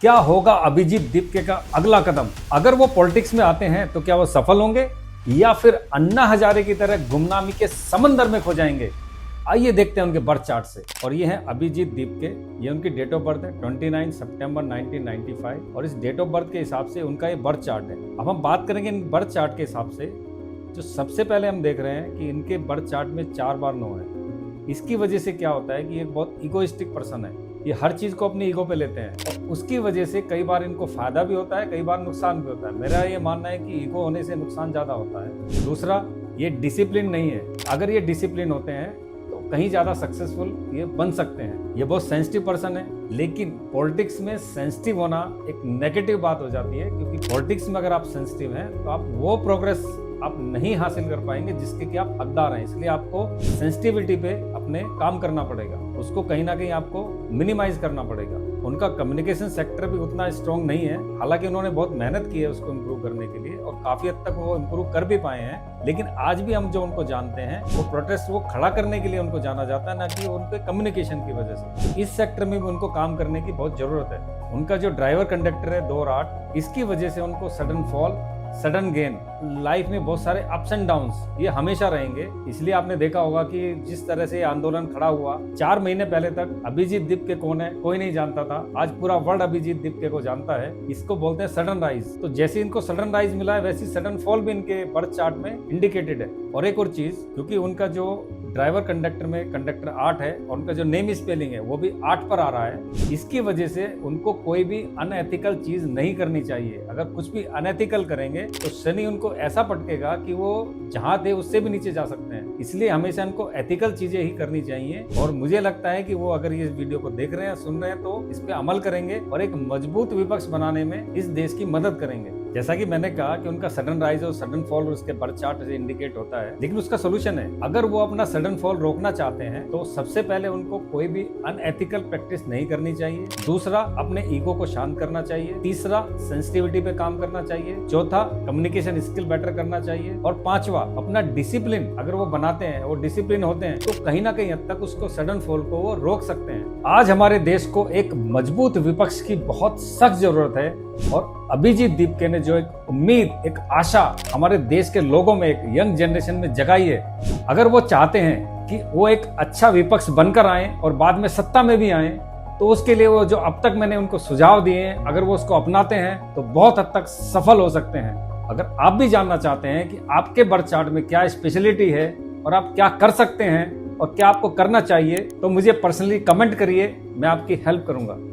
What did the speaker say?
क्या होगा अभिजीत दीपके का अगला कदम? अगर वो पॉलिटिक्स में आते हैं तो क्या वो सफल होंगे या फिर अन्ना हजारे की तरह गुमनामी के समंदर में खो जाएंगे? आइए देखते हैं उनके बर्थ चार्ट से। और ये है अभिजीत दीपके। ये उनकी डेट ऑफ बर्थ है 29 सितंबर 1995 और इस डेट ऑफ बर्थ के हिसाब से उनका ये बर्थ चार्ट है। अब हम बात करेंगे इन बर्थ चार्ट के हिसाब से। जो सबसे पहले हम देख रहे हैं कि इनके बर्थ चार्ट में 4 बार 9 है। इसकी वजह से क्या होता है कि ये बहुत इगोइस्टिक पर्सन है। ये हर चीज को अपनी ईगो पे लेते हैं और उसकी वजह से कई बार इनको फायदा भी होता है, कई बार नुकसान भी होता है। मेरा ये मानना है कि ईगो होने से नुकसान ज्यादा होता है। दूसरा, ये डिसिप्लिन नहीं है। अगर ये डिसिप्लिन होते हैं तो कहीं ज्यादा सक्सेसफुल ये बन सकते हैं। ये बहुत सेंसिटिव पर्सन है, लेकिन पॉलिटिक्स में सेंसिटिव होना एक नेगेटिव बात हो जाती है, क्योंकि पॉलिटिक्स में अगर आप सेंसिटिव हैं तो आप वो प्रोग्रेस आप नहीं हासिल कर पाएंगे जिसके कि आप हकदार हैं। इसलिए आपको सेंसिटिविटी पे अपने काम करना पड़ेगा, उसको कहीं ना कहीं आपको मिनिमाइज करना पड़ेगा। उनका कम्युनिकेशन सेक्टर भी उतना स्ट्रॉन्ग नहीं है, हालांकि उन्होंने बहुत मेहनत की है उसको इम्प्रूव करने के लिए और काफी हद तक वो इम्प्रूव कर भी पाए हैं। लेकिन आज भी हम जो उनको जानते हैं वो प्रोटेस्ट वो खड़ा करने के लिए उनको जाना जाता है, ना कि उनके कम्युनिकेशन की वजह से। इस सेक्टर में भी उनको काम करने की बहुत जरूरत है। उनका जो ड्राइवर कंडक्टर है 2-8, इसकी वजह से उनको sudden fall, sudden gain, life में बहुत सारे अप्स एंड डाउन्स ये हमेशा रहेंगे। इसलिए आपने देखा होगा कि जिस तरह से आंदोलन खड़ा हुआ 4 महीने पहले तक अभिजीत दीपके कौन है कोई नहीं जानता था। आज पूरा वर्ल्ड अभिजीत दीपके को जानता है। इसको बोलते हैं सडन राइज। तो जैसे इनको सडन राइज मिला है वैसी सडन फॉल भी इनके बर्थ चार्ट में इंडिकेटेड है। और एक और चीज, क्योंकि उनका जो ड्राइवर कंडक्टर में कंडक्टर 8 है और उनका जो नेम स्पेलिंग है वो भी 8 पर आ रहा है, इसकी वजह से उनको कोई भी अनएथिकल चीज नहीं करनी चाहिए। अगर कुछ भी अनएथिकल करेंगे तो शनि उनको ऐसा पटकेगा कि वो जहां थे उससे भी नीचे जा सकते हैं। इसलिए हमेशा इनको एथिकल चीजें ही करनी चाहिए। और मुझे लगता है कि वो अगर ये वीडियो को देख रहे हैं, सुन रहे हैं, तो इस पे अमल करेंगे और एक मजबूत विपक्ष बनाने में इस देश की मदद करेंगे। जैसा कि मैंने कहा कि उनका सडन राइज और सडन फॉल उसके बर्थ चार्ट से इंडिकेट होता है, लेकिन उसका सोल्यूशन है। अगर वो अपना सडन फॉल रोकना चाहते हैं तो सबसे पहले उनको कोई भी अनएथिकल प्रैक्टिस नहीं करनी चाहिए। दूसरा, अपने ईगो को शांत करना चाहिए। तीसरा, सेंसिटिविटी पे काम करना चाहिए। चौथा, कम्युनिकेशन स्किल बेटर करना चाहिए। और पांचवा, अपना डिसिप्लिन अगर वो बनाते हैं, वो डिसिप्लिन होते हैं, तो कहीं ना कहीं हद तक उसको सडन फॉल को वो रोक सकते हैं। आज हमारे देश को एक मजबूत विपक्ष की बहुत सख्त जरूरत है और अभिजीत दीपके ने जो एक उम्मीद, एक आशा हमारे देश के लोगों में, एक यंग जनरेशन में जगाई है, अगर वो चाहते हैं कि वो एक अच्छा विपक्ष बनकर आए और बाद में सत्ता में भी आए, तो उसके लिए वो जो अब तक मैंने उनको सुझाव दिए हैं, अगर वो उसको अपनाते हैं तो बहुत हद तक सफल हो सकते हैं। अगर आप भी जानना चाहते हैं कि आपके बर्थ चार्ट में क्या स्पेशलिटी है और आप क्या कर सकते हैं और क्या आपको करना चाहिए, तो मुझे पर्सनली कमेंट करिए, मैं आपकी हेल्प करूंगा।